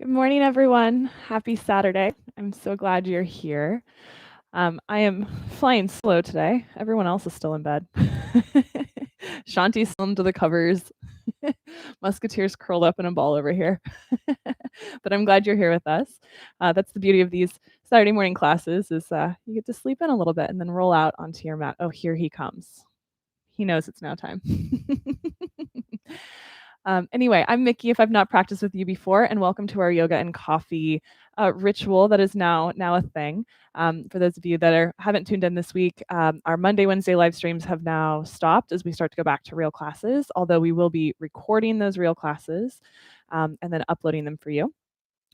Good morning, everyone. Happy Saturday. I'm so glad you're here. I am flying slow today. Everyone else is still in bed. Shanti's still under the covers. Musketeer's curled up in a ball over here. But I'm glad you're here with us. That's the beauty of these Saturday morning classes is you get to sleep in a little bit and then roll out onto your mat. Oh, here he comes. He knows it's now time. Anyway, I'm Mikki, if I've not practiced with you before, and welcome to our yoga and coffee ritual that is now a thing. For those of you that haven't tuned in this week, our Monday, Wednesday live streams have now stopped as we start to go back to real classes, although we will be recording those real classes and then uploading them for you.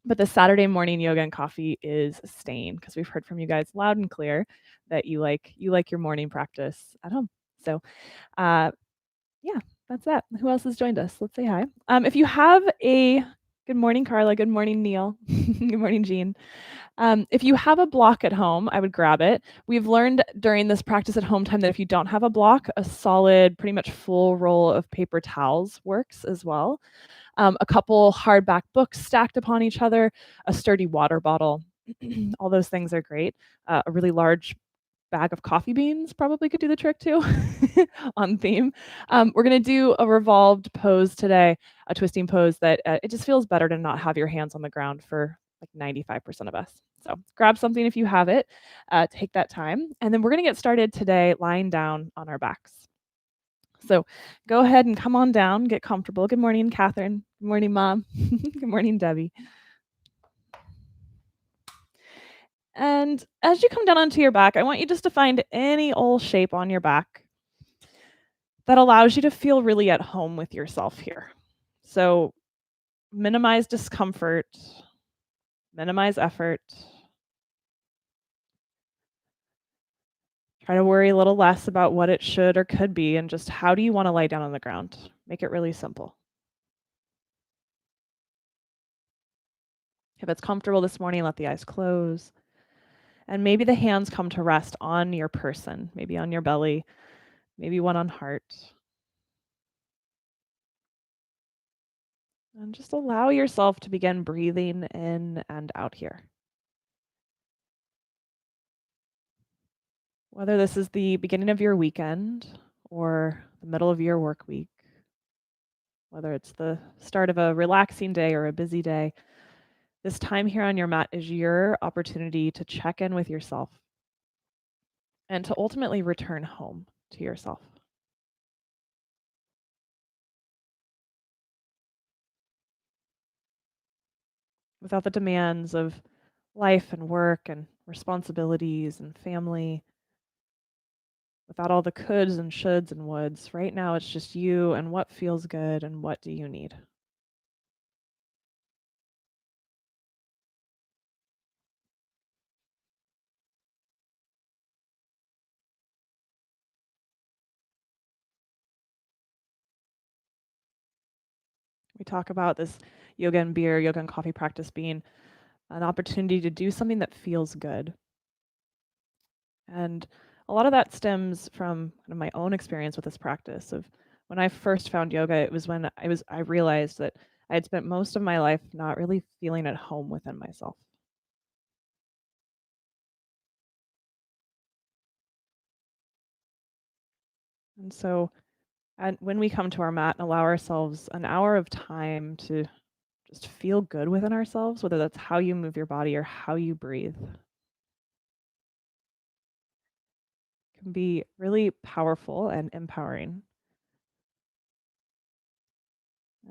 But the Saturday morning yoga and coffee is staying because we've heard from you guys loud and clear that you like your morning practice at home. So yeah, that's that. Who else has joined us? Let's say hi. If you have a good morning, Carla. Good morning, Neil. Good morning, Jean. If you have a block at home, I would grab it. We've learned during this practice at home time that if you don't have a block, a solid, pretty much full roll of paper towels works as well. A couple hardback books stacked upon each other, a sturdy water bottle. All those things are great. A really large bag of coffee beans probably could do the trick too on theme. We're going to do a revolved pose today, a twisting pose that it just feels better to not have your hands on the ground for like 95% of us. So grab something if you have it, take that time. And then we're going to get started today lying down on our backs. So go ahead and come on down, get comfortable. Good morning, Catherine. Good morning, Mom. Good morning, Debbie. And as you come down onto your back, I want you just to find any old shape on your back that allows you to feel really at home with yourself here. So minimize discomfort, minimize effort. Try to worry a little less about what it should or could be and just how do you want to lie down on the ground? Make it really simple. If it's comfortable this morning, let the eyes close. And maybe the hands come to rest on your person, maybe on your belly, maybe one on heart. And just allow yourself to begin breathing in and out here. Whether this is the beginning of your weekend or the middle of your work week, whether it's the start of a relaxing day or a busy day, this time here on your mat is your opportunity to check in with yourself and to ultimately return home to yourself. Without the demands of life and work and responsibilities and family, without all the coulds and shoulds and woulds, right now it's just you and what feels good and what do you need. We talk about this yoga and beer, yoga and coffee practice being an opportunity to do something that feels good. And a lot of that stems from kind of my own experience with this practice of when I first found yoga, it was when I realized that I had spent most of my life not really feeling at home within myself. And so and when we come to our mat and allow ourselves an hour of time to just feel good within ourselves, whether that's how you move your body or how you breathe, can be really powerful and empowering.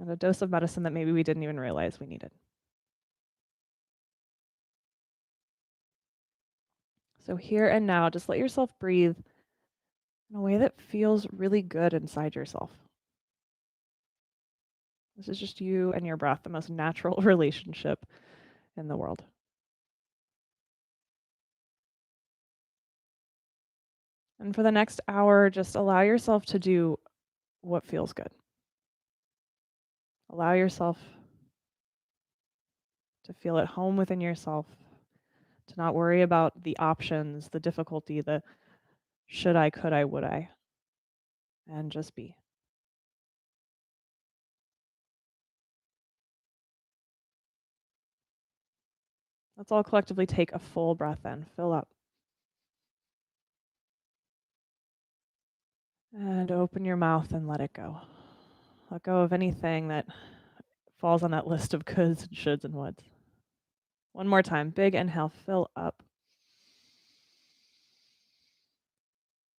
And a dose of medicine that maybe we didn't even realize we needed. So here and now, just let yourself breathe in a way that feels really good inside yourself. This is just you and your breath, the most natural relationship in the world. And for the next hour, just allow yourself to do what feels good. Allow yourself to feel at home within yourself, to not worry about the options, the difficulty, the should I, could I, would I, and just be. Let's all collectively take a full breath in. Fill up. And open your mouth and let it go. Let go of anything that falls on that list of coulds and shoulds and woulds. One more time. Big inhale. Fill up.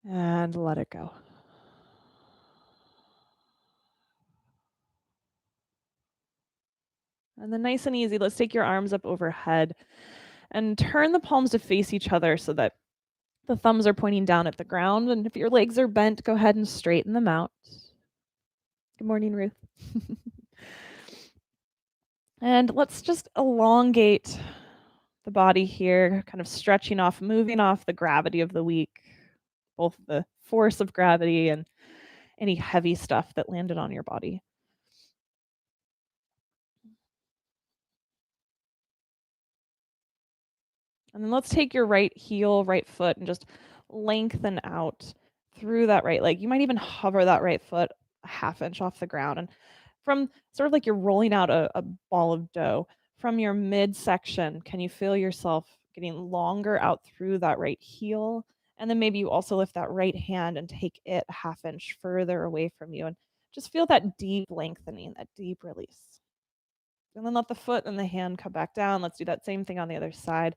And let it go. And then nice and easy, let's take your arms up overhead and turn the palms to face each other so that the thumbs are pointing down at the ground. And if your legs are bent, go ahead and straighten them out. Good morning, Ruth. And let's just elongate the body here, kind of stretching off, moving off the gravity of the week, both the force of gravity and any heavy stuff that landed on your body. And then let's take your right heel, right foot, and just lengthen out through that right leg. You might even hover that right foot a half inch off the ground. And from sort of like you're rolling out a ball of dough, from your midsection, can you feel yourself getting longer out through that right heel? And then maybe you also lift that right hand and take it a half inch further away from you. And just feel that deep lengthening, that deep release. And then let the foot and the hand come back down. Let's do that same thing on the other side.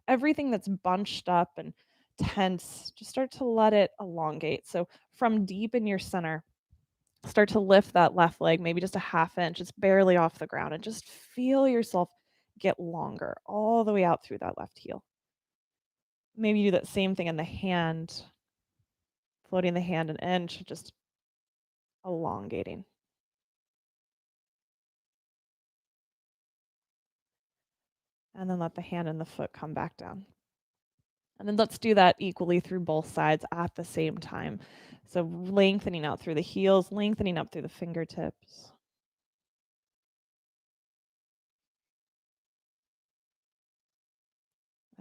Everything that's bunched up and tense, just start to let it elongate. So from deep in your center, start to lift that left leg, maybe just a half inch, just barely off the ground, and just feel yourself get longer all the way out through that left heel. Maybe do that same thing in the hand, floating the hand an inch, just elongating. And then let the hand and the foot come back down. And then let's do that equally through both sides at the same time. So lengthening out through the heels, lengthening up through the fingertips.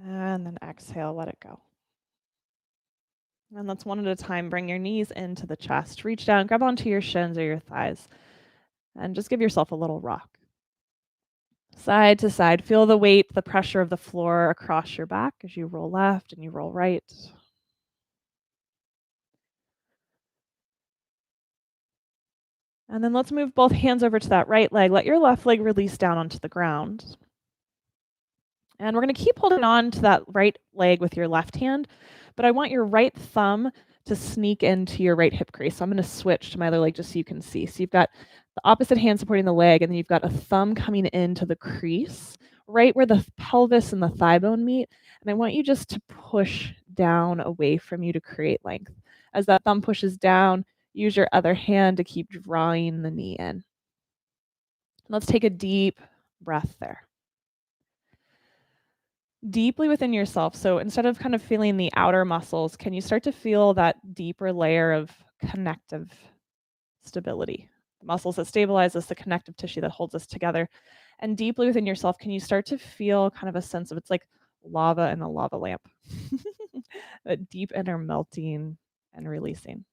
And then exhale, let it go. And let's one at a time bring your knees into the chest. Reach down, grab onto your shins or your thighs, and just give yourself a little rock. Side to side, feel the weight, the pressure of the floor across your back as you roll left and you roll right. And then let's move both hands over to that right leg. Let your left leg release down onto the ground. And we're going to keep holding on to that right leg with your left hand, but I want your right thumb to sneak into your right hip crease. So I'm going to switch to my other leg just so you can see. So you've got the opposite hand supporting the leg, and then you've got a thumb coming into the crease, right where the pelvis and the thigh bone meet. And I want you just to push down away from you to create length. As that thumb pushes down, use your other hand to keep drawing the knee in. Let's take a deep breath there. Deeply within yourself. So instead of kind of feeling the outer muscles, can you start to feel that deeper layer of connective stability? The muscles that stabilize us, the connective tissue that holds us together. And deeply within yourself, can you start to feel kind of a sense of it's like lava in a lava lamp? That deep inner melting and releasing.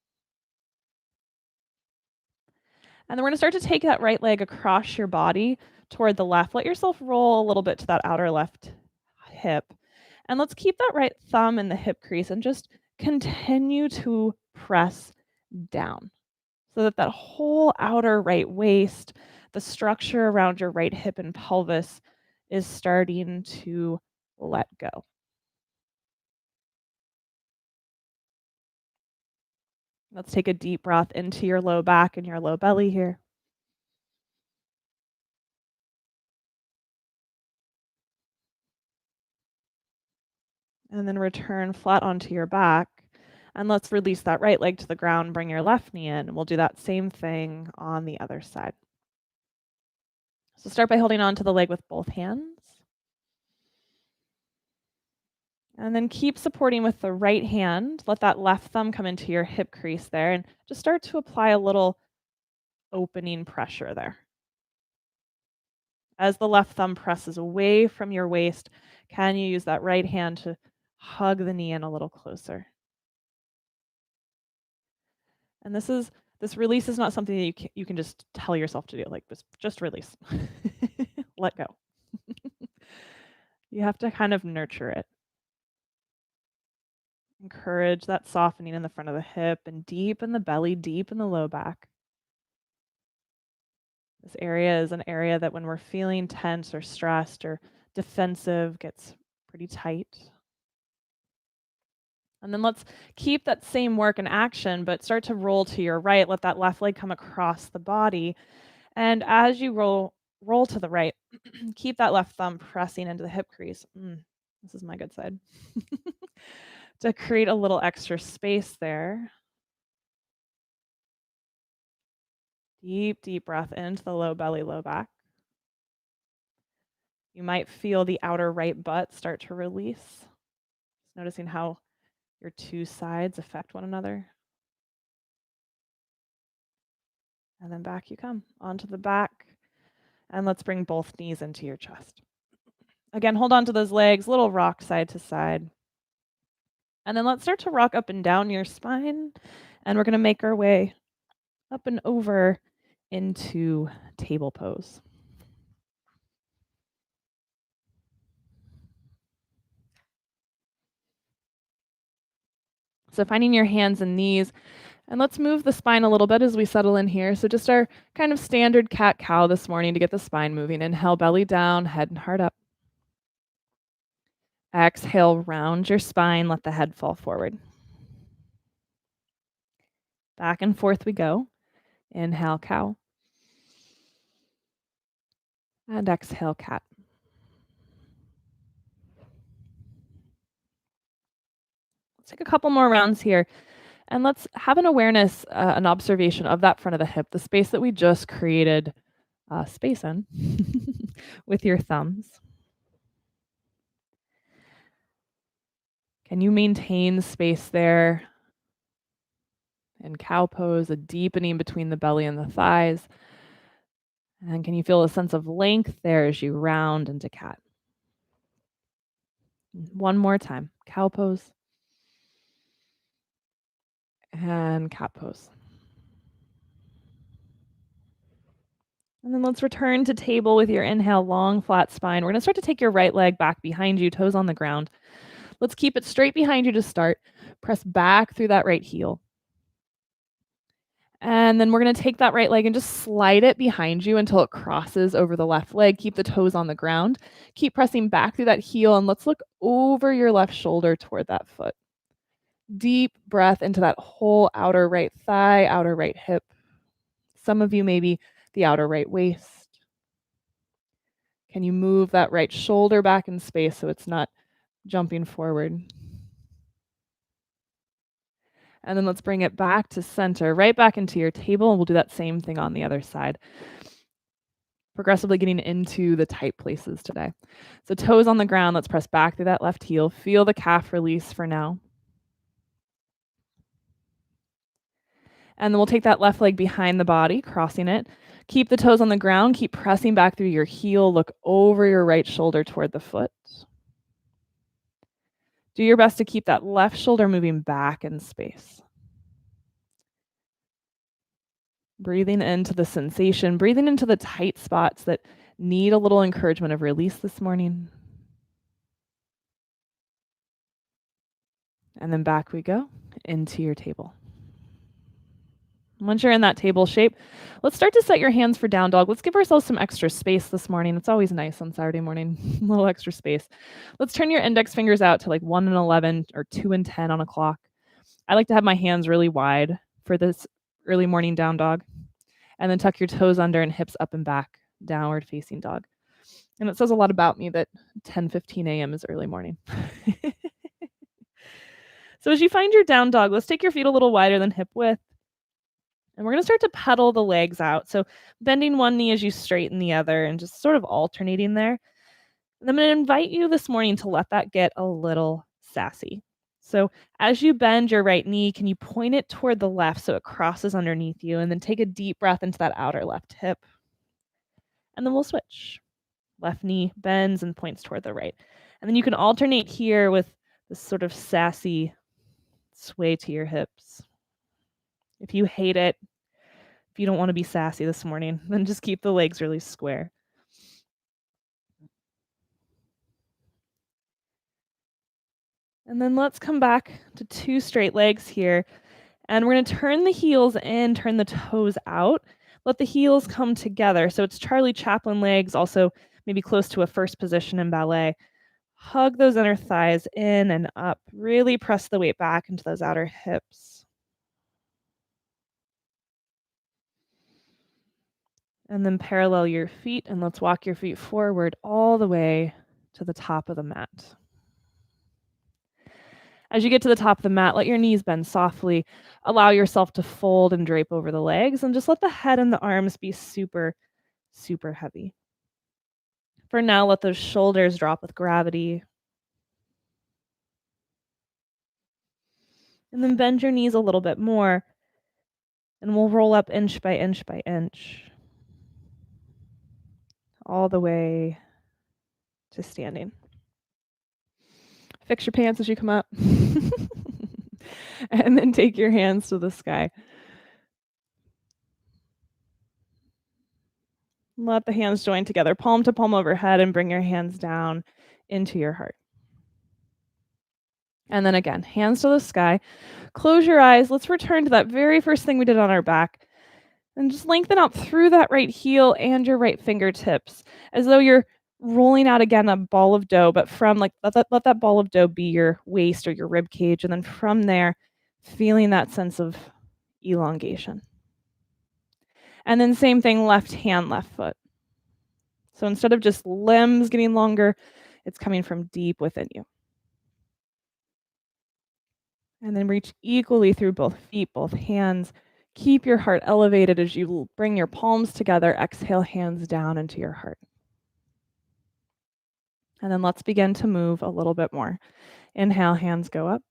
And then we're going to start to take that right leg across your body toward the left. Let yourself roll a little bit to that outer left hip. And let's keep that right thumb in the hip crease and just continue to press down so that that whole outer right waist, the structure around your right hip and pelvis is starting to let go. Let's take a deep breath into your low back and your low belly here. And then return flat onto your back. And let's release that right leg to the ground, bring your left knee in. We'll do that same thing on the other side. So start by holding on to the leg with both hands. And then keep supporting with the right hand. Let that left thumb come into your hip crease there and just start to apply a little opening pressure there. As the left thumb presses away from your waist, can you use that right hand to hug the knee in a little closer? And this release is not something that you can just tell yourself to do. Like just release. Let go. You have to kind of nurture it. Encourage that softening in the front of the hip and deep in the belly, deep in the low back. This area is an area that when we're feeling tense or stressed or defensive gets pretty tight. And then let's keep that same work in action, but start to roll to your right. Let that left leg come across the body. And as you roll to the right, keep that left thumb pressing into the hip crease. This is my good side. To create a little extra space there. Deep, deep breath into the low belly, low back. You might feel the outer right butt start to release. Just noticing how your two sides affect one another. And then back you come, onto the back. And let's bring both knees into your chest. Again, hold on to those legs, little rock side to side. And then let's start to rock up and down your spine. And we're going to make our way up and over into table pose. So finding your hands and knees, and let's move the spine a little bit as we settle in here. So just our kind of standard cat-cow this morning to get the spine moving. Inhale, belly down, head and heart up. Exhale, round your spine, let the head fall forward. Back and forth we go. Inhale, cow. And exhale, cat. Let's take a couple more rounds here. And let's have an awareness, an observation of that front of the hip, the space that we just created space in with your thumbs. Can you maintain space there? In cow pose, a deepening between the belly and the thighs. And can you feel a sense of length there as you round into cat? One more time. Cow pose. And cat pose. And then let's return to table with your inhale, long, flat spine. We're going to start to take your right leg back behind you, toes on the ground. Let's keep it straight behind you to start. Press back through that right heel. And then we're going to take that right leg and just slide it behind you until it crosses over the left leg. Keep the toes on the ground. Keep pressing back through that heel, and let's look over your left shoulder toward that foot. Deep breath into that whole outer right thigh, outer right hip. Some of you maybe the outer right waist. Can you move that right shoulder back in space so it's not jumping forward? And then let's bring it back to center, right back into your table, and we'll do that same thing on the other side. Progressively getting into the tight places today. So toes on the ground, let's press back through that left heel. Feel the calf release for now. And then we'll take that left leg behind the body, crossing it. Keep the toes on the ground, keep pressing back through your heel, look over your right shoulder toward the foot. Do your best to keep that left shoulder moving back in space. Breathing into the sensation, breathing into the tight spots that need a little encouragement of release this morning. And then back we go into your table. Once you're in that table shape, let's start to set your hands for down dog. Let's give ourselves some extra space this morning. It's always nice on Saturday morning, a little extra space. Let's turn your index fingers out to like 1 and 11 or 2 and 10 on a clock. I like to have my hands really wide for this early morning down dog. And then tuck your toes under and hips up and back, downward facing dog. And it says a lot about me that 10:15 a.m. is early morning. So as you find your down dog, let's take your feet a little wider than hip width. And we're going to start to pedal the legs out. So bending one knee as you straighten the other and just sort of alternating there. And I'm going to invite you this morning to let that get a little sassy. So as you bend your right knee, can you point it toward the left so it crosses underneath you? And then take a deep breath into that outer left hip. And then we'll switch. Left knee bends and points toward the right. And then you can alternate here with this sort of sassy sway to your hips. If you hate it, if you don't want to be sassy this morning, then just keep the legs really square. And then let's come back to 2 straight legs here. And we're going to turn the heels in, turn the toes out. Let the heels come together. So it's Charlie Chaplin legs, also maybe close to a first position in ballet. Hug those inner thighs in and up. Really press the weight back into those outer hips. And then parallel your feet, and let's walk your feet forward all the way to the top of the mat. As you get to the top of the mat, let your knees bend softly. Allow yourself to fold and drape over the legs, and just let the head and the arms be super, super heavy. For now, let those shoulders drop with gravity. And then bend your knees a little bit more, and we'll roll up inch by inch by inch, all the way to standing. Fix your pants as you come up. And then take your hands to the sky. Let the hands join together, palm to palm overhead, and bring your hands down into your heart. And then again, hands to the sky. Close your eyes. Let's return to that very first thing we did on our back. And just lengthen out through that right heel and your right fingertips, as though you're rolling out again a ball of dough, but from like let that ball of dough be your waist or your rib cage. And then from there, feeling that sense of elongation. And then same thing, left hand, left foot. So instead of just limbs getting longer, it's coming from deep within you. And then reach equally through both feet, both hands. Keep your heart elevated as you bring your palms together. Exhale, hands down into your heart. And then let's begin to move a little bit more. Inhale, hands go up.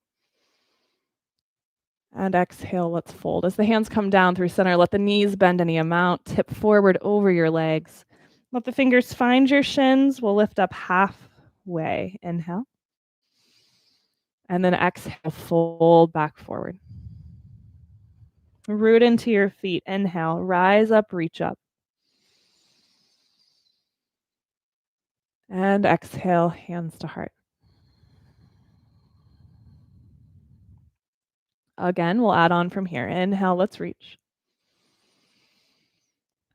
And exhale, let's fold. As the hands come down through center, let the knees bend any amount. Tip forward over your legs. Let the fingers find your shins. We'll lift up halfway. Inhale. And then exhale, fold back forward. Root into your feet. Inhale, rise up, reach up. And exhale, hands to heart. Again, we'll add on from here. Inhale, let's reach.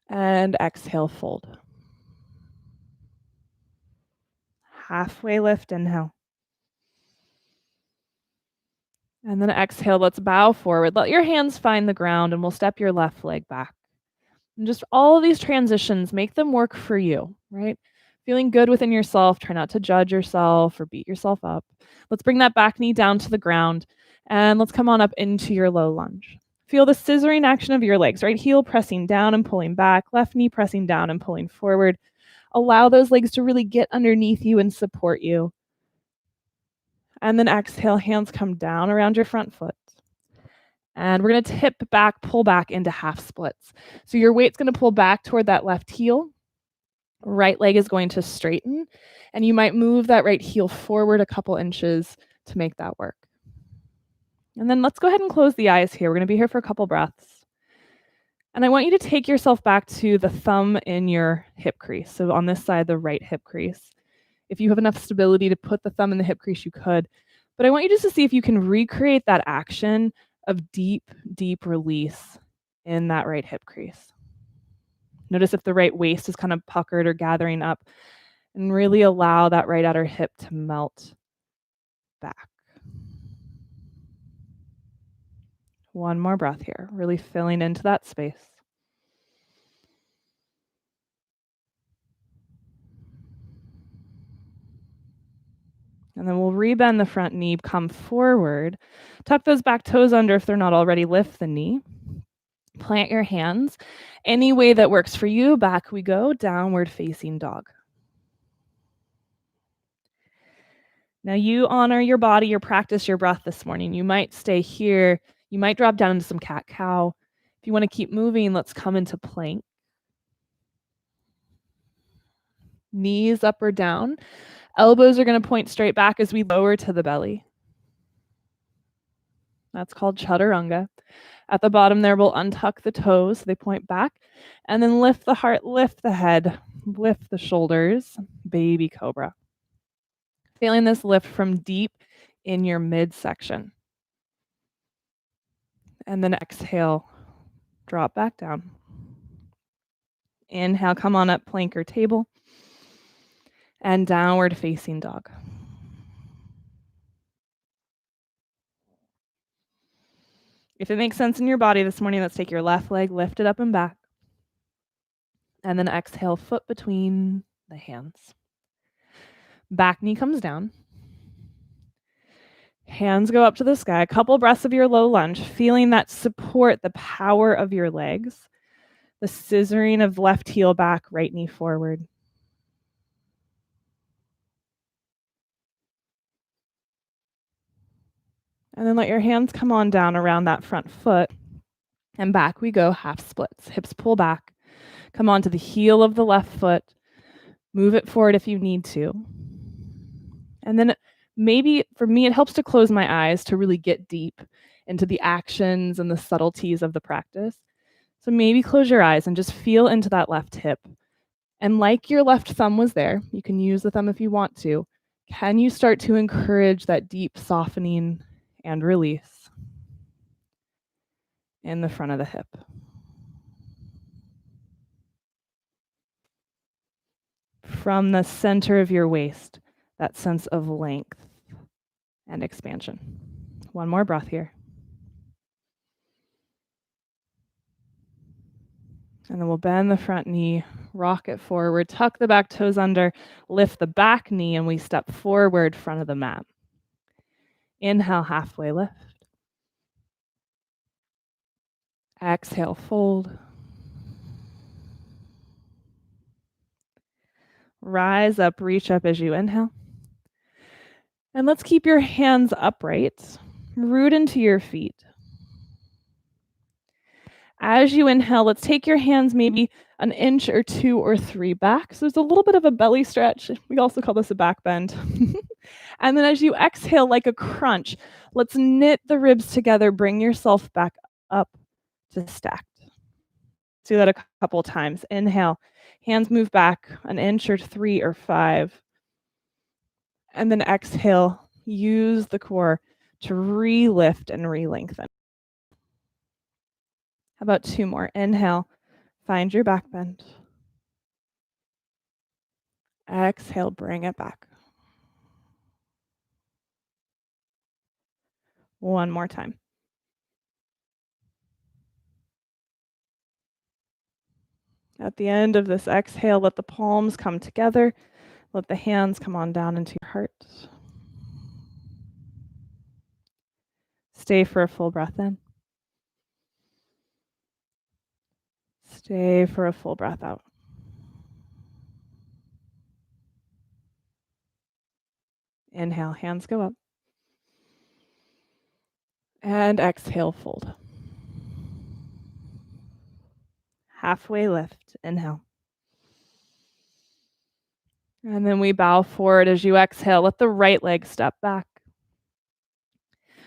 And exhale, fold. Halfway lift, inhale. And then exhale, let's bow forward. Let your hands find the ground and we'll step your left leg back. And just all of these transitions, make them work for you, right? Feeling good within yourself. Try not to judge yourself or beat yourself up. Let's bring that back knee down to the ground and let's come on up into your low lunge. Feel the scissoring action of your legs, right heel pressing down and pulling back, left knee pressing down and pulling forward. Allow those legs to really get underneath you and support you. And then exhale, hands come down around your front foot. And we're going to tip back, pull back into half splits. So your weight's going to pull back toward that left heel. Right leg is going to straighten. And you might move that right heel forward a couple inches to make that work. And then let's go ahead and close the eyes here. We're going to be here for a couple breaths. And I want you to take yourself back to the thumb in your hip crease. So on this side, the right hip crease. If you have enough stability to put the thumb in the hip crease, you could. But I want you just to see if you can recreate that action of deep, deep release in that right hip crease. Notice if the right waist is kind of puckered or gathering up, and really allow that right outer hip to melt back. One more breath here, really filling into that space. And then we'll rebend the front knee, come forward. Tuck those back toes under if they're not already. Lift the knee. Plant your hands. Any way that works for you. Back we go, downward facing dog. Now you honor your body, your practice, your breath this morning. You might stay here. You might drop down into some cat-cow. If you want to keep moving, let's come into plank. Knees up or down. Elbows are going to point straight back as we lower to the belly. That's called chaturanga. At the bottom there, we'll untuck the toes so they point back. And then lift the heart, lift the head, lift the shoulders. Baby cobra. Feeling this lift from deep in your midsection. And then exhale, drop back down. Inhale, come on up, plank or table. And downward facing dog. If it makes sense in your body this morning, let's take your left leg, lift it up and back. And then exhale, foot between the hands. Back knee comes down. Hands go up to the sky. A couple breaths of your low lunge, feeling that support, the power of your legs. The scissoring of left heel back, right knee forward. And then let your hands come on down around that front foot. And back we go, half splits. Hips pull back. Come onto the heel of the left foot. Move it forward if you need to. And then maybe for me, it helps to close my eyes to really get deep into the actions and the subtleties of the practice. So maybe close your eyes and just feel into that left hip. And like your left thumb was there, you can use the thumb if you want to. Can you start to encourage that deep softening and release in the front of the hip? From the center of your waist, that sense of length and expansion. One more breath here. And then we'll bend the front knee, rock it forward, tuck the back toes under, lift the back knee, and we step forward front of the mat. Inhale, halfway lift. Exhale, fold. Rise up, reach up as you inhale. And let's keep your hands upright, root into your feet. As you inhale, let's take your hands maybe an inch or 2 or 3 back. So there's a little bit of a belly stretch. We also call this a back bend. And then as you exhale like a crunch, let's knit the ribs together, bring yourself back up to stacked. Do that a couple times. Inhale, hands move back an inch or 3 or 5. And then exhale, use the core to re-lift and re-lengthen. How about 2 more? Inhale, find your back bend. Exhale, bring it back. One more time. At the end of this exhale, let the palms come together. Let the hands come on down into your heart. Stay for a full breath in. Stay for a full breath out. Inhale, hands go up. And exhale, fold. Halfway lift, inhale. And then we bow forward as you exhale. Let the right leg step back.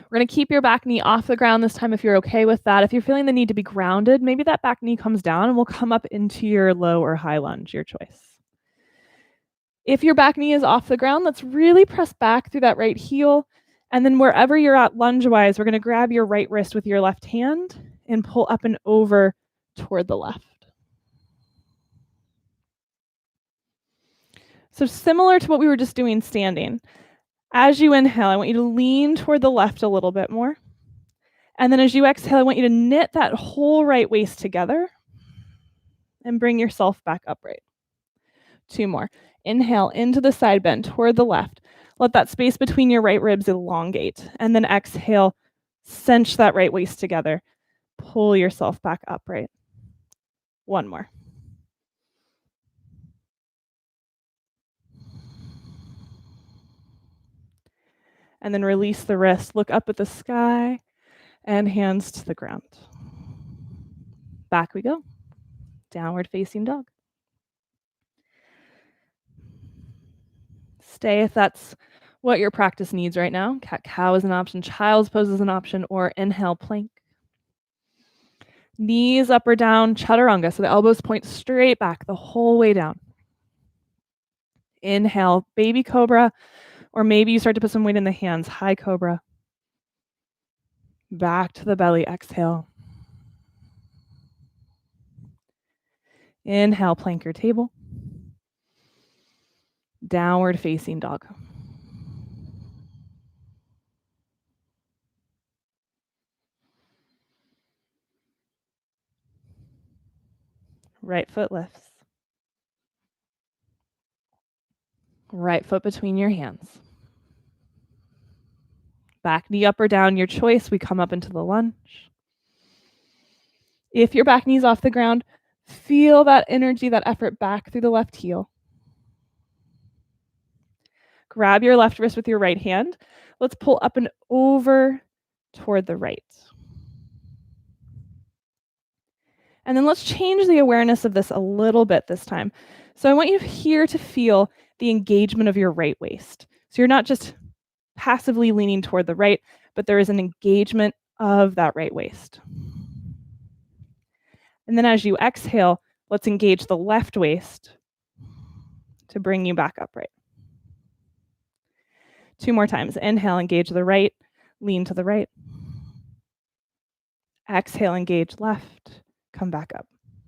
We're going to keep your back knee off the ground this time if you're okay with that. If you're feeling the need to be grounded, maybe that back knee comes down and we'll come up into your low or high lunge, your choice. If your back knee is off the ground, let's really press back through that right heel. And then wherever you're at lunge-wise, we're going to grab your right wrist with your left hand and pull up and over toward the left. So similar to what we were just doing standing, as you inhale, I want you to lean toward the left a little bit more. And then as you exhale, I want you to knit that whole right waist together and bring yourself back upright. 2 more. Inhale into the side bend toward the left. Let that space between your right ribs elongate. And then exhale, cinch that right waist together. Pull yourself back upright. 1 more. And then release the wrist. Look up at the sky and hands to the ground. Back we go. Downward facing dog. Stay if that's what your practice needs right now. Cat-cow is an option. Child's pose is an option. Or inhale, plank. Knees up or down, chaturanga. So the elbows point straight back the whole way down. Inhale, baby cobra Or maybe you start to put some weight in the hands, high cobra. Back to the belly, exhale. Inhale, plank your table. Downward facing dog. Right foot lifts. Right foot between your hands. Back knee up or down, your choice. We come up into the lunge. If your back knee's off the ground, feel that energy, that effort back through the left heel. Grab your left wrist with your right hand. Let's pull up and over toward the right. And then let's change the awareness of this a little bit this time. So I want you here to feel the engagement of your right waist. So you're not just passively leaning toward the right, but there is an engagement of that right waist. And then as you exhale, let's engage the left waist to bring you back upright. 2 more times. Inhale, engage the right, lean to the right. Exhale, engage left, come back up.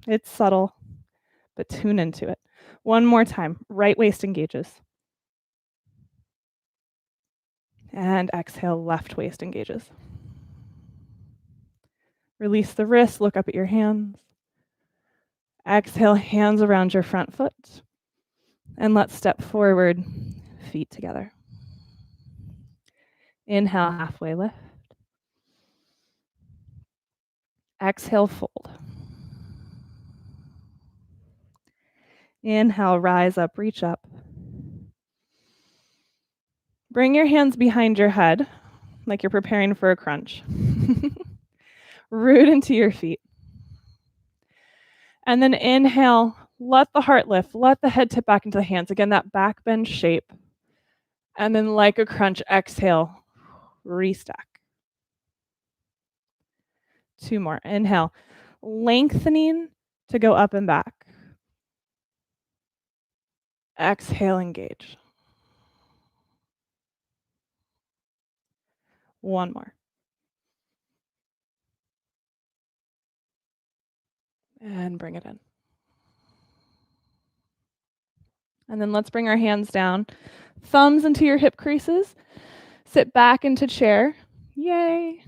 It's subtle, but tune into it. 1 more time. Right waist engages. And exhale, left waist engages. Release the wrist, look up at your hands. Exhale, hands around your front foot. And let's step forward, feet together. Inhale, halfway lift. Exhale, fold. Inhale, rise up, reach up. Bring your hands behind your head, like you're preparing for a crunch. Root into your feet. And then inhale, let the heart lift, let the head tip back into the hands. Again, that back bend shape. And then like a crunch, exhale, restack. 2 more. Inhale, lengthening to go up and back. Exhale, engage. 1 more. And bring it in. And then let's bring our hands down. Thumbs into your hip creases. Sit back into chair. Yay.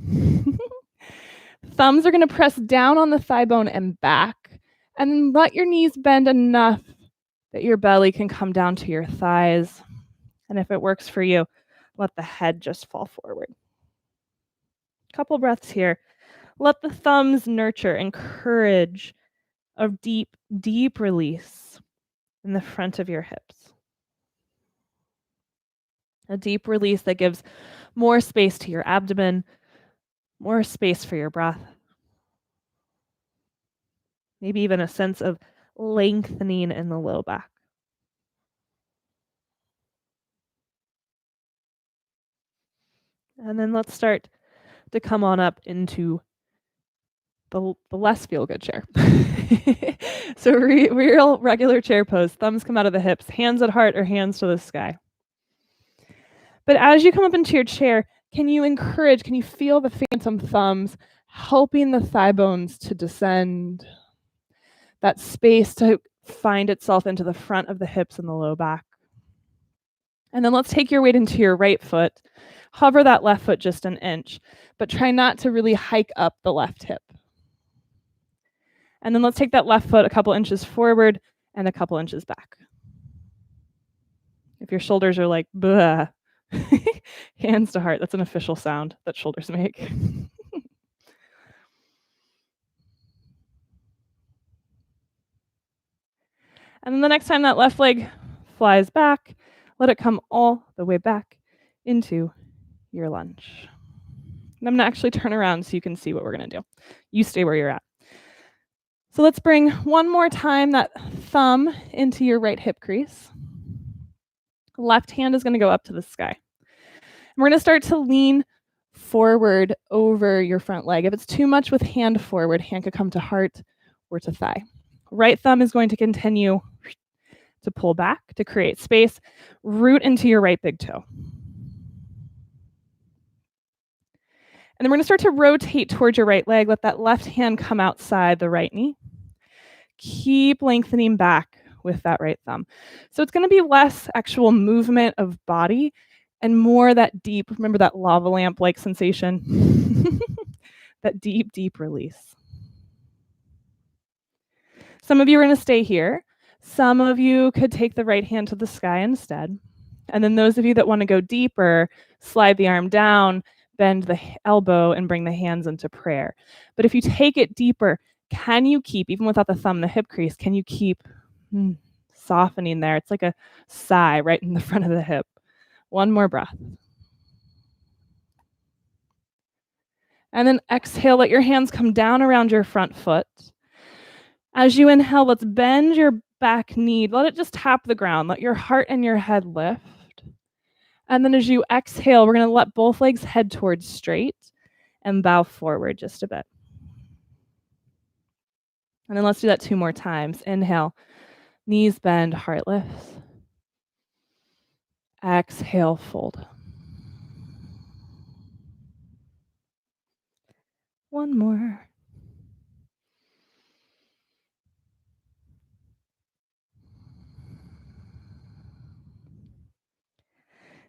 Thumbs are going to press down on the thigh bone and back. And then let your knees bend enough that your belly can come down to your thighs. And if it works for you, let the head just fall forward. Couple breaths here. Let the thumbs nurture, encourage a deep, deep release in the front of your hips. A deep release that gives more space to your abdomen, more space for your breath. Maybe even a sense of lengthening in the low back. And then let's start to come on up into the less feel-good chair. So real regular chair pose. Thumbs come out of the hips, hands at heart or hands to the sky. But as you come up into your chair, can you feel the phantom thumbs helping the thigh bones to descend? That space to find itself into the front of the hips and the low back. And then let's take your weight into your right foot. Hover that left foot just an inch, but try not to really hike up the left hip. And then let's take that left foot a couple inches forward and a couple inches back. If your shoulders are like, bleh, hands to heart. That's an official sound that shoulders make. And then the next time that left leg flies back, let it come all the way back into your lunge. And I'm going to actually turn around so you can see what we're going to do. You stay where you're at. So let's bring one more time that thumb into your right hip crease. Left hand is going to go up to the sky. And we're going to start to lean forward over your front leg. If it's too much with hand forward, hand could come to heart or to thigh. Right thumb is going to continue to pull back to create space. Root into your right big toe. And then we're gonna start to rotate towards your right leg. Let that left hand come outside the right knee. Keep lengthening back with that right thumb. So it's gonna be less actual movement of body and more that deep, remember that lava lamp-like sensation? That deep, deep release. Some of you are gonna stay here. Some of you could take the right hand to the sky instead. And then those of you that wanna go deeper, slide the arm down, bend the elbow, and bring the hands into prayer. But if you take it deeper, can you keep, even without the thumb, the hip crease, can you keep softening there? It's like a sigh right in the front of the hip. One more breath. And then exhale, let your hands come down around your front foot. As you inhale, let's bend your back knee. Let it just tap the ground. Let your heart and your head lift. And then as you exhale, we're going to let both legs head towards straight and bow forward just a bit. And then let's do that 2 more times. Inhale, knees bend, heart lifts. Exhale, fold. One more.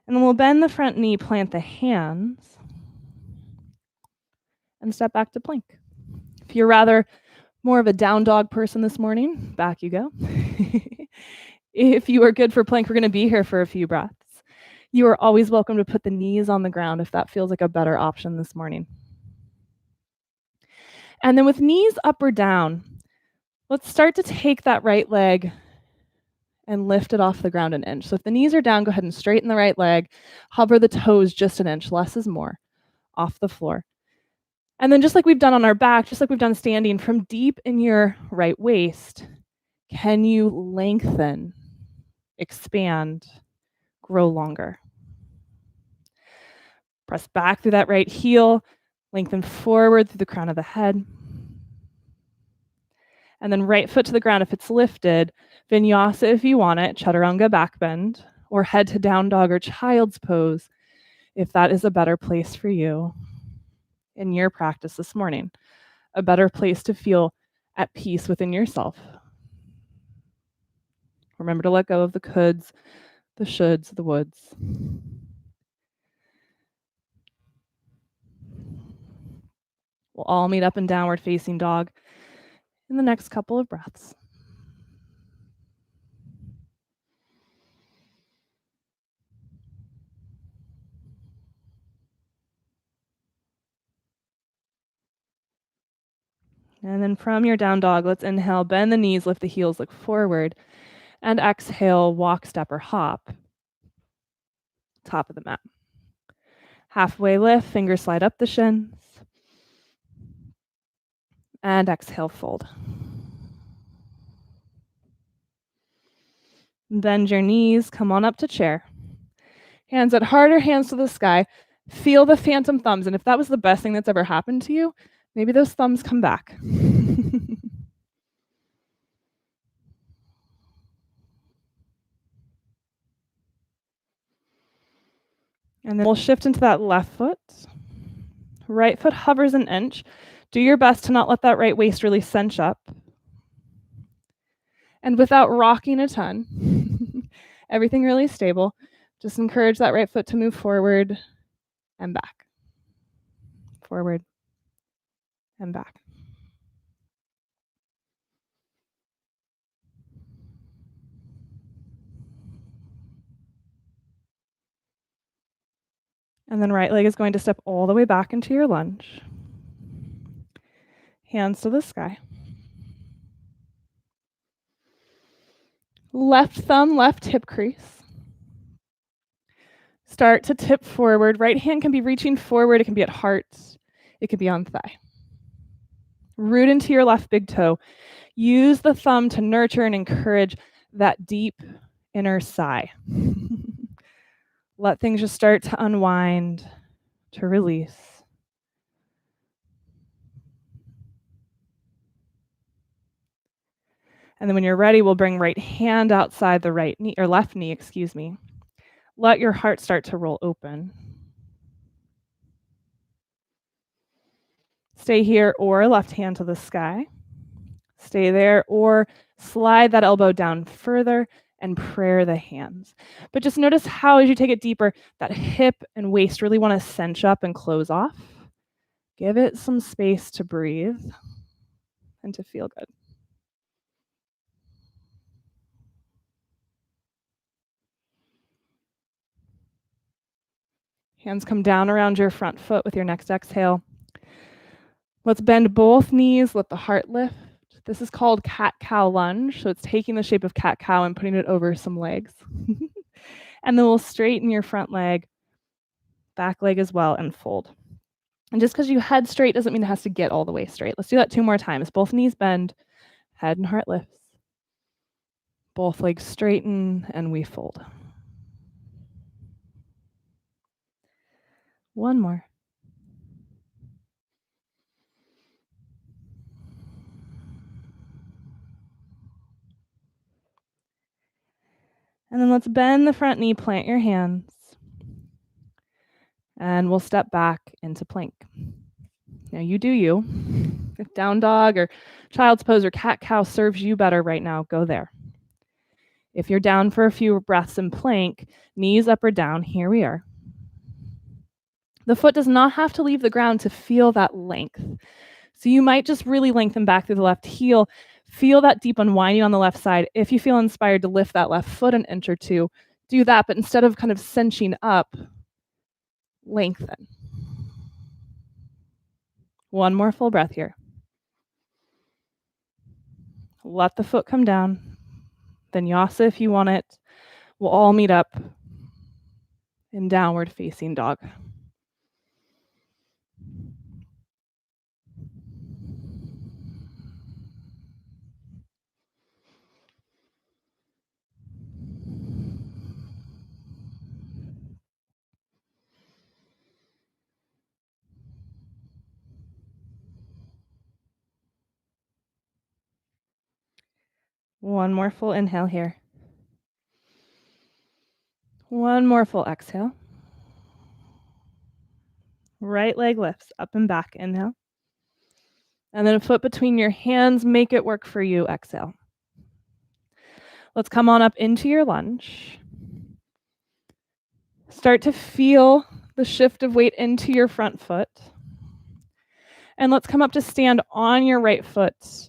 And then we'll bend the front knee, plant the hands, and step back to plank. If you're rather more of a down dog person this morning, back you go. If you are good for plank, we're going to be here for a few breaths. You are always welcome to put the knees on the ground if that feels like a better option this morning. And then with knees up or down, let's start to take that right leg and lift it off the ground an inch. So if the knees are down, go ahead and straighten the right leg, hover the toes just an inch, less is more, off the floor. And then just like we've done on our back, just like we've done standing, from deep in your right waist, can you lengthen, expand, grow longer? Press back through that right heel, lengthen forward through the crown of the head. And then right foot to the ground if it's lifted, vinyasa if you want it, chaturanga back bend, or head to down dog or child's pose if that is a better place for you in your practice this morning, a better place to feel at peace within yourself. Remember to let go of the coulds, the shoulds, the woulds. We'll all meet up in downward facing dog in the next couple of breaths. And then from your down dog, let's inhale, bend the knees, lift the heels, look forward, and exhale, walk, step, or hop. Top of the mat. Halfway lift, fingers slide up the shins. And exhale, fold. Bend your knees, come on up to chair. Hands at heart or hands to the sky. Feel the phantom thumbs. And if that was the best thing that's ever happened to you, maybe those thumbs come back. And then we'll shift into that left foot. Right foot hovers an inch. Do your best to not let that right waist really cinch up. And without rocking a ton, everything really stable, just encourage that right foot to move forward and back. Forward and back. And then right leg is going to step all the way back into your lunge. Hands to the sky. Left thumb, left hip crease. Start to tip forward. Right hand can be reaching forward. It can be at heart. It could be on thigh. Root into your left big toe. Use the thumb to nurture and encourage that deep inner sigh. Let things just start to unwind, to release. And then when you're ready, we'll bring right hand outside the right knee, or left knee, excuse me. Let your heart start to roll open. Stay here, or left hand to the sky. Stay there, or slide that elbow down further and prayer the hands. But just notice how, as you take it deeper, that hip and waist really want to cinch up and close off. Give it some space to breathe and to feel good. Hands come down around your front foot with your next exhale. Let's bend both knees, let the heart lift. This is called cat-cow lunge, so it's taking the shape of cat-cow and putting it over some legs. And then we'll straighten your front leg, back leg as well, and fold. And just because you head straight doesn't mean it has to get all the way straight. Let's do that 2 more times. Both knees bend, head and heart lifts. Both legs straighten, and we fold. 1 more. And then let's bend the front knee, plant your hands. And we'll step back into plank. Now you do you. If down dog or child's pose or cat-cow serves you better right now, go there. If you're down for a few breaths in plank, knees up or down, here we are. The foot does not have to leave the ground to feel that length. So you might just really lengthen back through the left heel. Feel that deep unwinding on the left side. If you feel inspired to lift that left foot an inch or two, do that. But instead of kind of cinching up, lengthen. 1 more full breath here. Let the foot come down. Vinyasa if you want it. We'll all meet up in downward facing dog. One more full inhale here. One more full exhale. Right leg lifts up and back. Inhale. And then a foot between your hands. Make it work for you. Exhale. Let's come on up into your lunge. Start to feel the shift of weight into your front foot. And let's come up to stand on your right foot.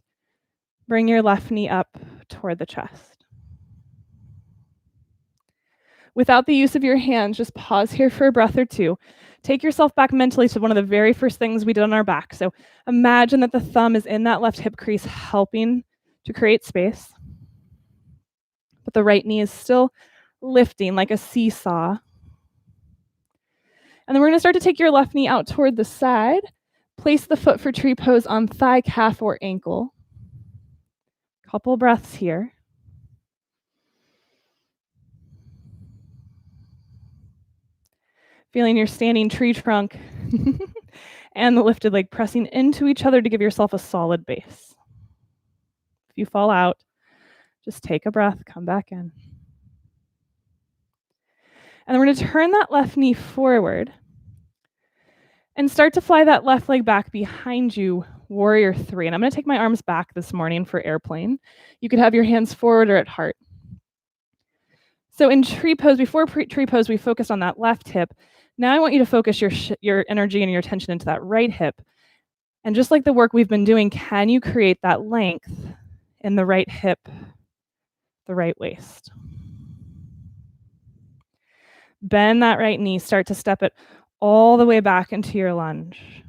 Bring your left knee up toward the chest. Without the use of your hands, just pause here for a breath or two. Take yourself back mentally to one of the very first things we did on our back. So imagine that the thumb is in that left hip crease, helping to create space. But the right knee is still lifting like a seesaw. And then we're going to start to take your left knee out toward the side. Place the foot for tree pose on thigh, calf, or ankle. Couple breaths here. Feeling your standing tree trunk and the lifted leg pressing into each other to give yourself a solid base. If you fall out, just take a breath, come back in. And then we're going to turn that left knee forward and start to fly that left leg back behind you, warrior 3. And I'm going to take my arms back this morning for airplane. You could have your hands forward or at heart. So in tree pose, before tree pose, we focused on that left hip. Now I want you to focus your energy and your attention into that right hip. And just like the work we've been doing, can you create that length in the right hip, the right waist? Bend that right knee, start to step it all the way back into your lunge.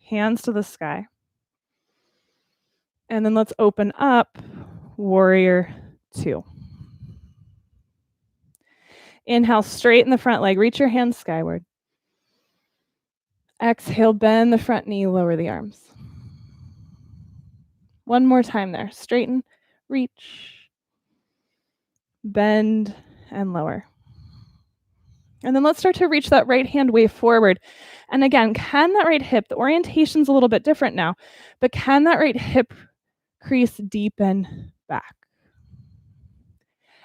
Hands to the sky. And then let's open up, warrior 2. Inhale, straighten the front leg, reach your hands skyward. Exhale, bend the front knee, lower the arms. One more time there. Straighten, reach, bend, and lower. And then let's start to reach that right hand way forward. And again, can that right hip, the orientation's a little bit different now, but can that right hip crease deepen back?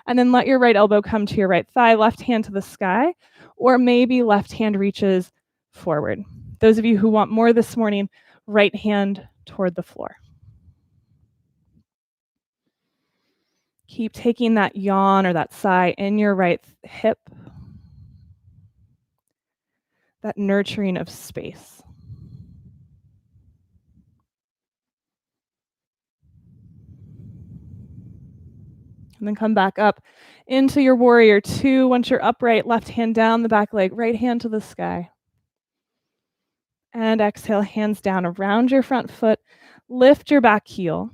And then let your right elbow come to your right thigh, left hand to the sky, or maybe left hand reaches forward. Those of you who want more this morning, right hand toward the floor. Keep taking that yawn or that sigh in your right hip, that nurturing of space. And then come back up into your warrior two. Once you're upright, left hand down the back leg, right hand to the sky. And exhale, hands down around your front foot. Lift your back heel.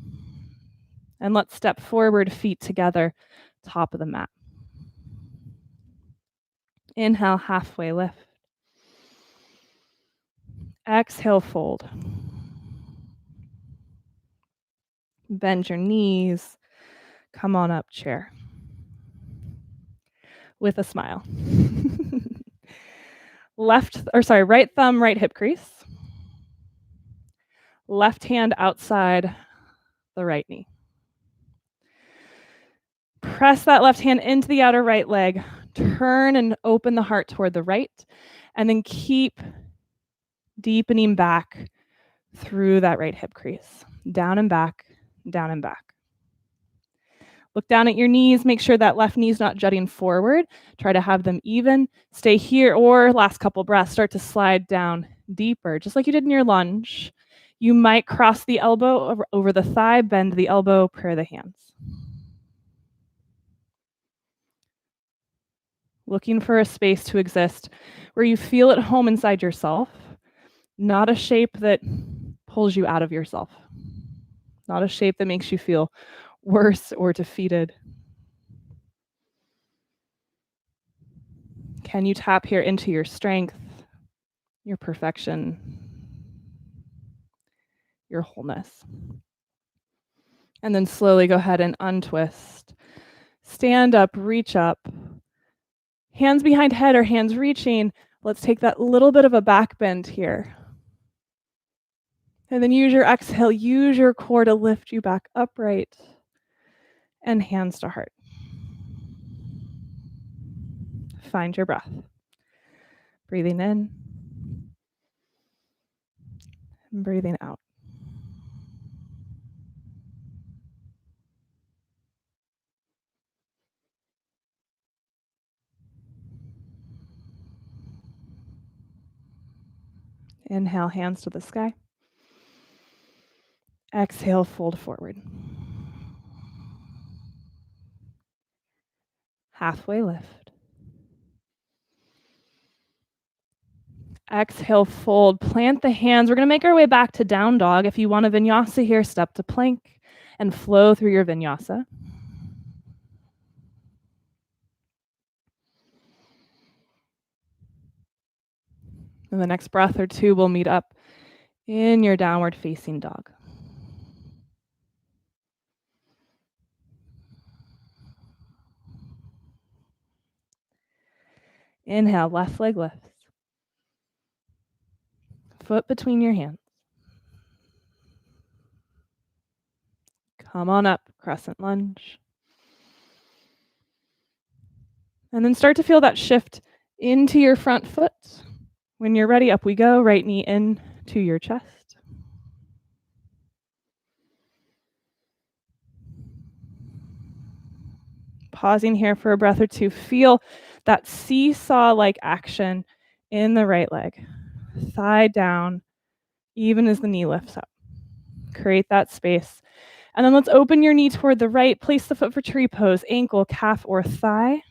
And let's step forward, feet together, top of the mat. Inhale, halfway lift. Exhale, fold. Bend your knees. Come on up, chair. With a smile. Right thumb, right hip crease. Left hand outside the right knee. Press that left hand into the outer right leg. Turn and open the heart toward the right. And then keep deepening back through that right hip crease. Down and back, down and back. Look down at your knees. Make sure that left knee is not jutting forward. Try to have them even. Stay here, or last couple breaths, start to slide down deeper, just like you did in your lunge. You might cross the elbow over the thigh, bend the elbow, prayer the hands. Looking for a space to exist where you feel at home inside yourself, not a shape that pulls you out of yourself, not a shape that makes you feel worse or defeated. Can you tap here into your strength, your perfection, your wholeness? And then slowly go ahead and untwist. Stand up, reach up. Hands behind head or hands reaching. Let's take that little bit of a back bend here. And then use your exhale, use your core to lift you back upright. And hands to heart. Find your breath. Breathing in. And breathing out. Inhale, hands to the sky. Exhale, fold forward. Halfway lift. Exhale, fold. Plant the hands. We're going to make our way back to down dog. If you want a vinyasa here, step to plank and flow through your vinyasa. And the next breath or two, we'll meet up in your downward facing dog. Inhale, left leg lifts. Foot between your hands. Come on up, crescent lunge. And then start to feel that shift into your front foot. When you're ready, up we go. Right knee in to your chest. Pausing here for a breath or two. Feel that seesaw-like action in the right leg. Thigh down, even as the knee lifts up. Create that space. And then let's open your knee toward the right. Place the foot for tree pose, ankle, calf, or thigh.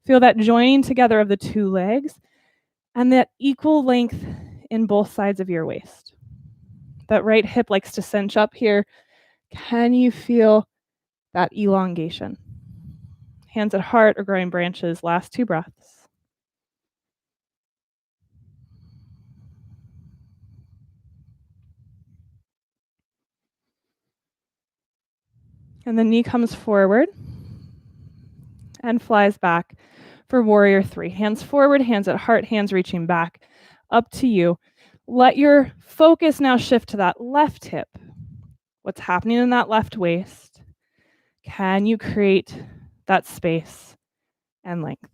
Feel that joining together of the two legs and that equal length in both sides of your waist. That right hip likes to cinch up here. Can you feel that elongation? Hands at heart or growing branches. Last two breaths. And the knee comes forward and flies back for warrior three. Hands forward, hands at heart, hands reaching back. Up to you. Let your focus now shift to that left hip. What's happening in that left waist? Can you create that space and length?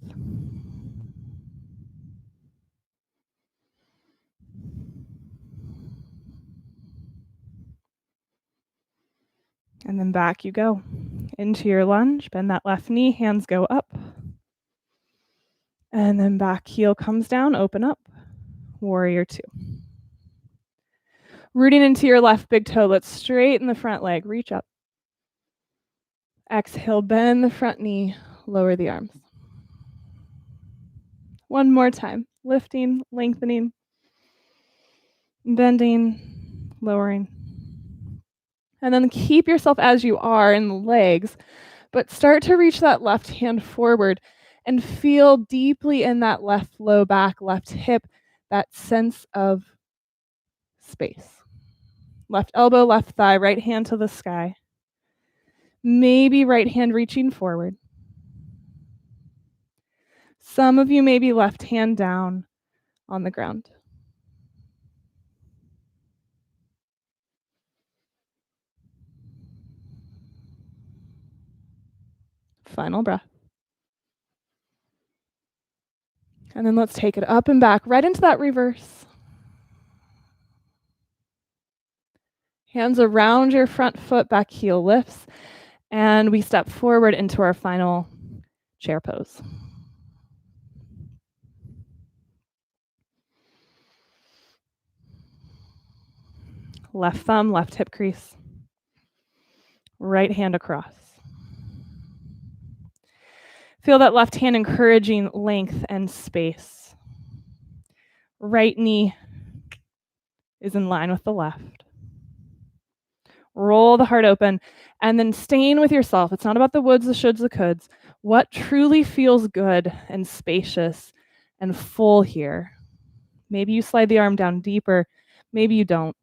And then back you go. Into your lunge, bend that left knee, hands go up. And then back heel comes down, open up. Warrior two. Rooting into your left big toe, let's straighten the front leg, reach up. Exhale, bend the front knee, lower the arms. One more time, lifting, lengthening, bending, lowering. And then keep yourself as you are in the legs, but start to reach that left hand forward and feel deeply in that left low back, left hip, that sense of space. Left elbow, left thigh, right hand to the sky. Maybe right hand reaching forward. Some of you may be left hand down on the ground. Final breath. And then let's take it up and back, right into that reverse. Hands around your front foot, back heel lifts, and we step forward into our final chair pose. Left thumb, left hip crease. Right hand across. Feel that left hand encouraging length and space. Right knee is in line with the left. Roll the heart open, and then staying with yourself. It's not about the woulds, the shoulds, the coulds. What truly feels good and spacious and full here? Maybe you slide the arm down deeper. Maybe you don't.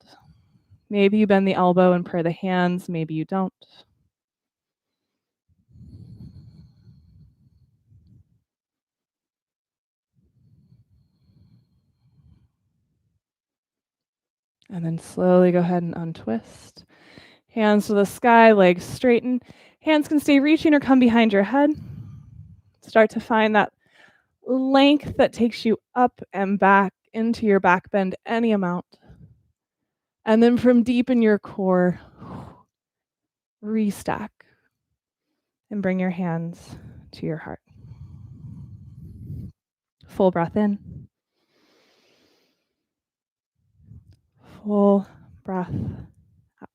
Maybe you bend the elbow and pray the hands. Maybe you don't. And then slowly go ahead and untwist. Hands to the sky, legs straighten. Hands can stay reaching or come behind your head. Start to find that length that takes you up and back into your back bend any amount. And then from deep in your core, restack and bring your hands to your heart. Full breath in. Full breath out.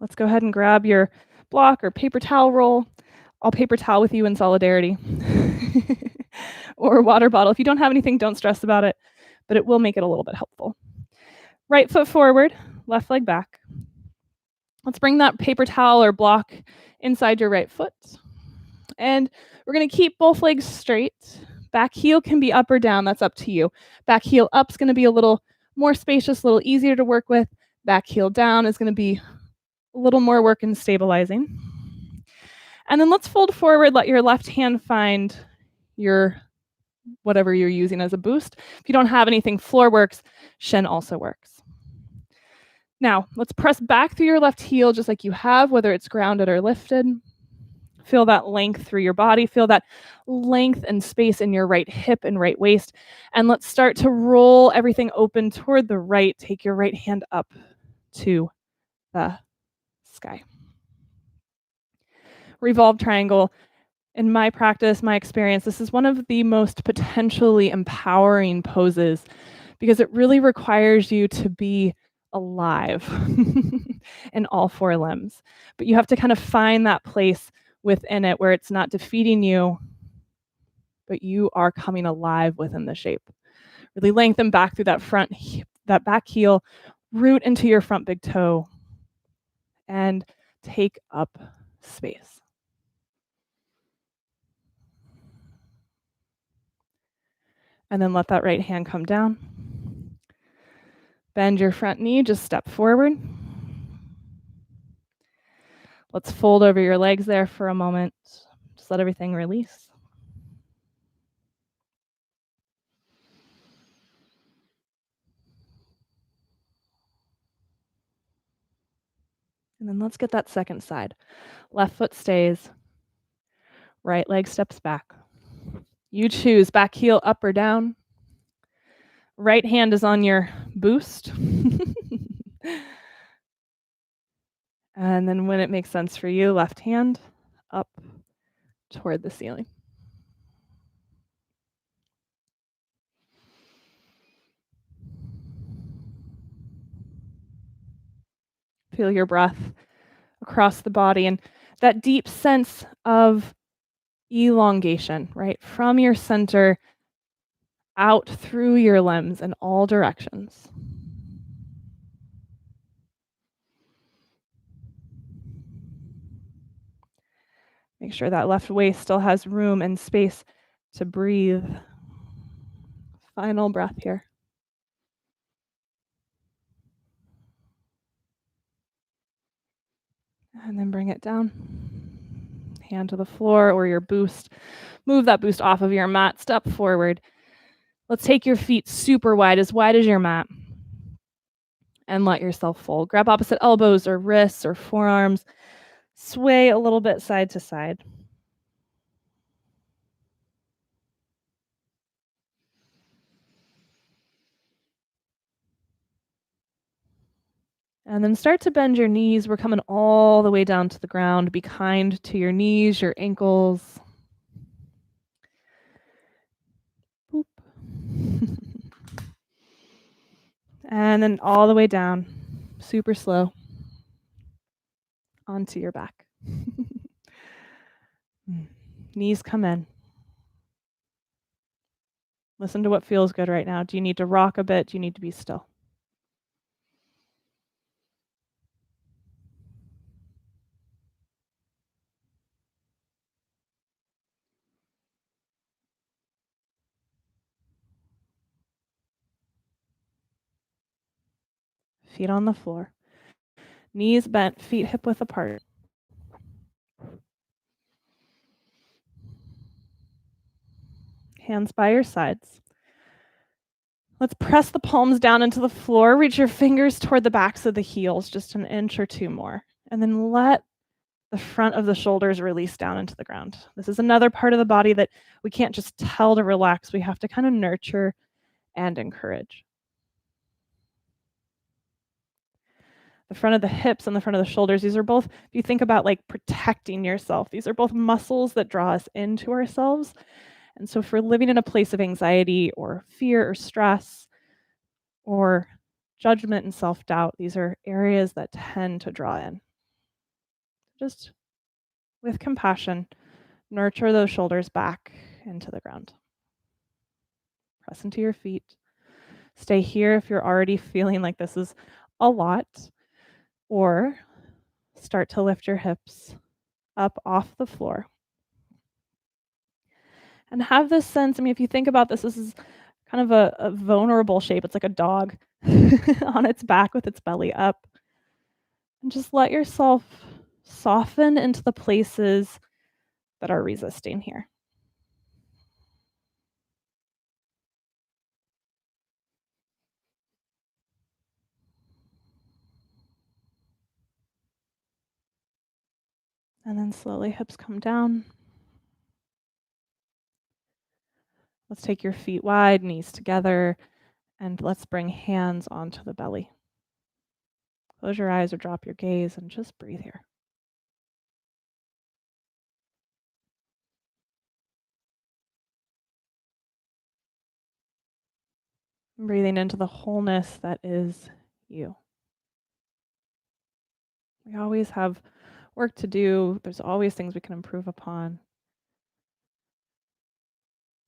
Let's go ahead and grab your block or paper towel roll. I'll paper towel with you in solidarity. Or water bottle. If you don't have anything, don't stress about it, but it will make it a little bit helpful. Right foot forward, left leg back. Let's bring that paper towel or block inside your right foot. And we're going to keep both legs straight. Back heel can be up or down. That's up to you. Back heel up is going to be a little more spacious, a little easier to work with. Back heel down is going to be a little more work in stabilizing. And then let's fold forward. Let your left hand find your whatever you're using as a boost. If you don't have anything, floor works. Shin also works. Now, let's press back through your left heel just like you have, whether it's grounded or lifted. Feel that length through your body. Feel that length and space in your right hip and right waist. And let's start to roll everything open toward the right. Take your right hand up to the sky. Revolve triangle. In my practice, my experience, this is one of the most potentially empowering poses because it really requires you to be alive in all four limbs. But you have to kind of find that place within it where it's not defeating you, but you are coming alive within the shape. Really lengthen back through that back heel, root into your front big toe, and take up space. And then let that right hand come down. Bend your front knee, just step forward. Let's fold over your legs there for a moment. Just let everything release. And then let's get that second side. Left foot stays, right leg steps back. You choose back heel up or down. Right hand is on your boost. And then when it makes sense for you, left hand up toward the ceiling. Feel your breath across the body and that deep sense of elongation, right? From your center out through your limbs in all directions. Make sure that left waist still has room and space to breathe. Final breath here. And then bring it down. Hand to the floor or your boost. Move that boost off of your mat. Step forward. Let's take your feet super wide as your mat. And let yourself fold. Grab opposite elbows or wrists or forearms. Sway a little bit side to side. And then start to bend your knees. We're coming all the way down to the ground. Be kind to your knees, your ankles. Boop. And then all the way down, super slow, onto your back. Knees come in. Listen to what feels good right now. Do you need to rock a bit? Do you need to be still? Feet on the floor. Knees bent, feet hip width apart. Hands by your sides. Let's press the palms down into the floor. Reach your fingers toward the backs of the heels, just an inch or two more. And then let the front of the shoulders release down into the ground. This is another part of the body that we can't just tell to relax. We have to kind of nurture and encourage. The front of the hips and the front of the shoulders, these are both, if you think about like protecting yourself, these are both muscles that draw us into ourselves. And so if we're living in a place of anxiety or fear or stress or judgment and self-doubt, these are areas that tend to draw in. Just with compassion, nurture those shoulders back into the ground. Press into your feet. Stay here if you're already feeling like this is a lot, or start to lift your hips up off the floor. And have this sense, I mean, if you think about this is kind of a vulnerable shape. It's like a dog on its back with its belly up. And just let yourself soften into the places that are resisting here. And then slowly hips come down. Let's take your feet wide, knees together, and let's bring hands onto the belly. Close your eyes or drop your gaze and just breathe here. Breathing into the wholeness that is you. We always have work to do. There's always things we can improve upon.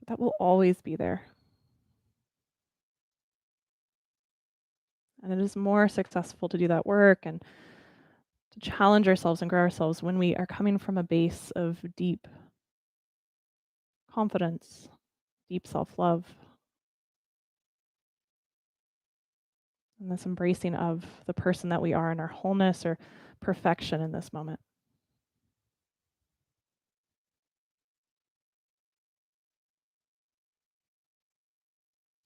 But that will always be there. And it is more successful to do that work and to challenge ourselves and grow ourselves when we are coming from a base of deep confidence, deep self-love, and this embracing of the person that we are in our wholeness or perfection in this moment.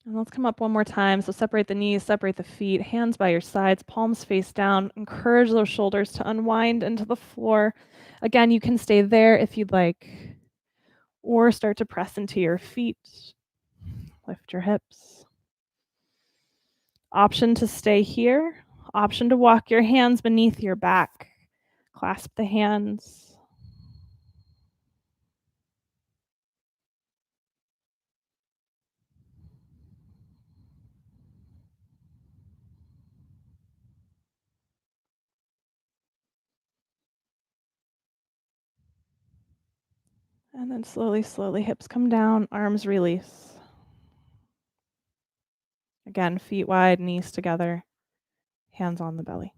And let's come up one more time. So separate the knees, separate the feet, hands by your sides, palms face down. Encourage those shoulders to unwind into the floor. Again, you can stay there if you'd like, or start to press into your feet. Lift your hips. Option to stay here. Option to walk your hands beneath your back. Clasp the hands. And then slowly, slowly, hips come down, arms release. Again, feet wide, knees together, hands on the belly.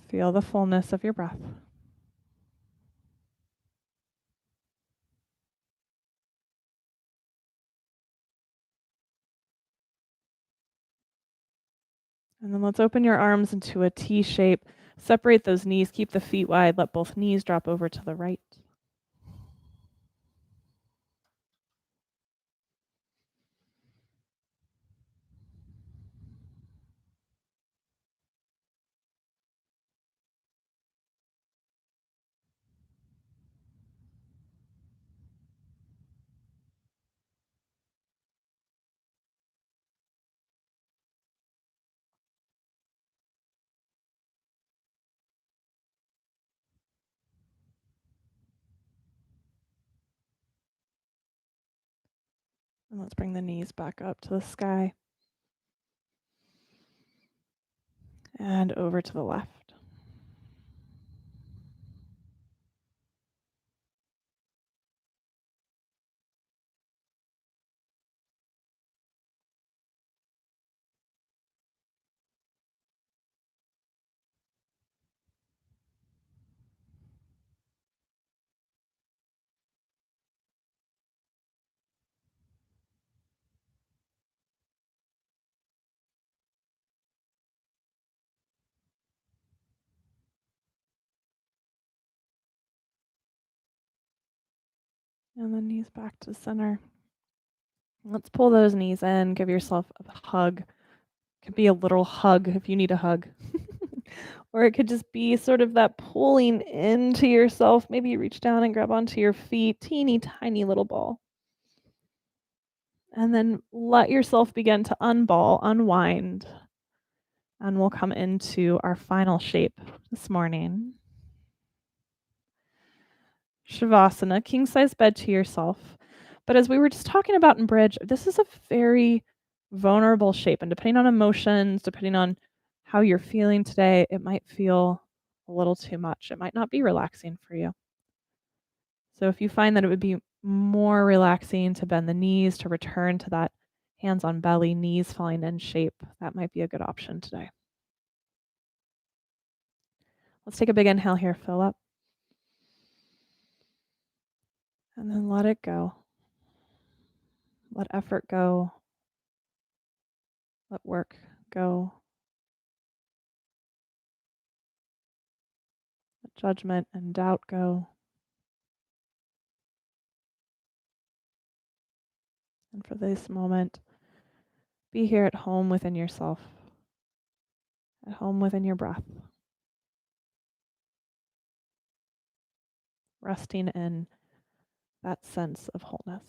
Feel the fullness of your breath. And then let's open your arms into a T shape. Separate those knees, keep the feet wide, let both knees drop over to the right. And let's bring the knees back up to the sky and over to the left. And the knees back to center. Let's pull those knees in. Give yourself a hug. It could be a little hug if you need a hug. Or it could just be sort of that pulling into yourself. Maybe you reach down and grab onto your feet, teeny tiny little ball. And then let yourself begin to unball, unwind. And we'll come into our final shape this morning. Shavasana, king size bed to yourself. But as we were just talking about in bridge, this is a very vulnerable shape. And depending on emotions, depending on how you're feeling today, it might feel a little too much. It might not be relaxing for you. So if you find that it would be more relaxing to bend the knees, to return to that hands on belly, knees falling in shape, that might be a good option today. Let's take a big inhale here, fill up. And then let it go. Let effort go. Let work go. Let judgment and doubt go. And for this moment, be here at home within yourself, at home within your breath, resting in that sense of wholeness.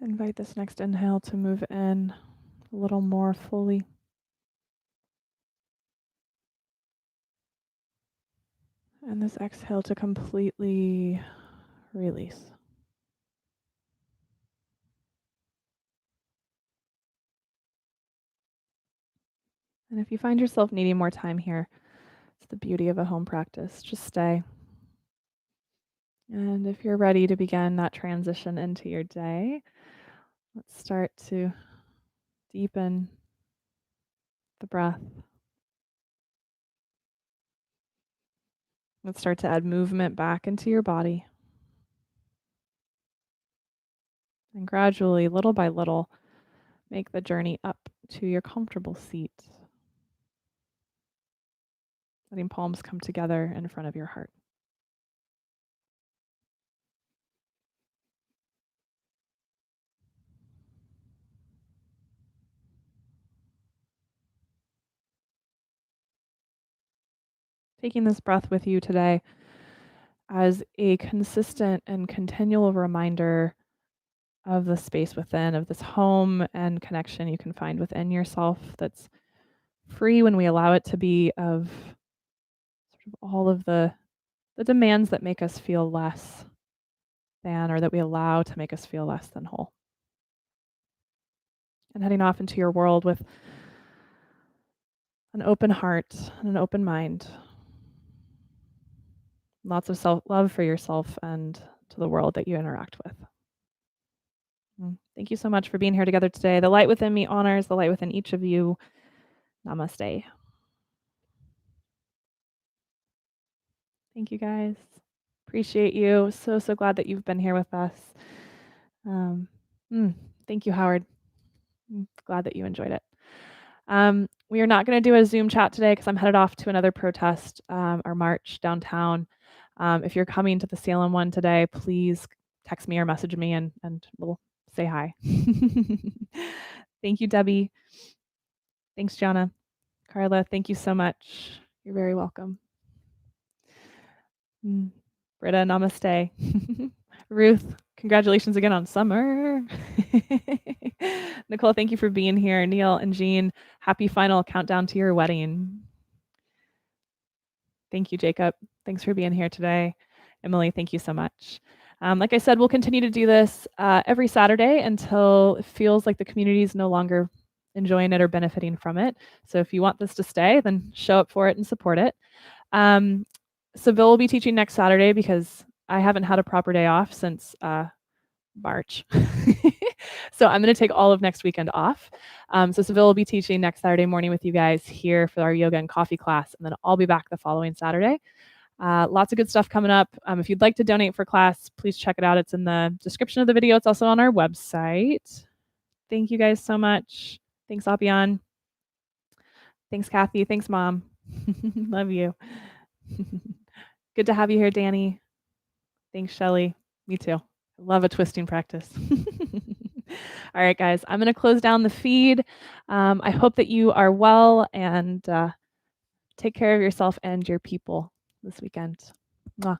Invite this next inhale to move in a little more fully. And this exhale to completely release. And if you find yourself needing more time here, it's the beauty of a home practice. Just stay. And if you're ready to begin that transition into your day, let's start to deepen the breath. Let's start to add movement back into your body. And gradually, little by little, make the journey up to your comfortable seat. Letting palms come together in front of your heart. Taking this breath with you today as a consistent and continual reminder of the space within, of this home and connection you can find within yourself that's free when we allow it to be, of sort of all of the demands that make us feel less than, or that we allow to make us feel less than whole. And heading off into your world with an open heart and an open mind. Lots of self-love for yourself and to the world that you interact with. Thank you so much for being here together today. The light within me honors the light within each of you. Namaste. Thank you, guys. Appreciate you. So glad that you've been here with us. Thank you, Howard. I'm glad that you enjoyed it. We are not going to do a Zoom chat today because I'm headed off to another protest or march downtown. If you're coming to the Salem one today, please text me or message me and we'll say hi. Thank you, Debbie. Thanks, Jana. Carla, thank you so much. You're very welcome. Britta, namaste. Ruth, congratulations again on summer. Nicole, thank you for being here. Neil and Jean, happy final countdown to your wedding. Thank you, Jacob. Thanks for being here today. Emily, thank you so much. Like I said, we'll continue to do this every Saturday until it feels like the community is no longer enjoying it or benefiting from it. So if you want this to stay, then show up for it and support it. Seville will be teaching next Saturday because I haven't had a proper day off since March. So I'm going to take all of next weekend off. So Seville will be teaching next Saturday morning with you guys here for our yoga and coffee class, and then I'll be back the following Saturday. Lots of good stuff coming up. If you'd like to donate for class, please check it out. It's in the description of the video. It's also on our website. Thank you guys so much. Thanks, Apian. Thanks, Kathy. Thanks, Mom. Love you. Good to have you here, Danny. Thanks, Shelly. Me too. Love a twisting practice. All right, guys, I'm going to close down the feed. I hope that you are well and take care of yourself and your people this weekend. Mwah.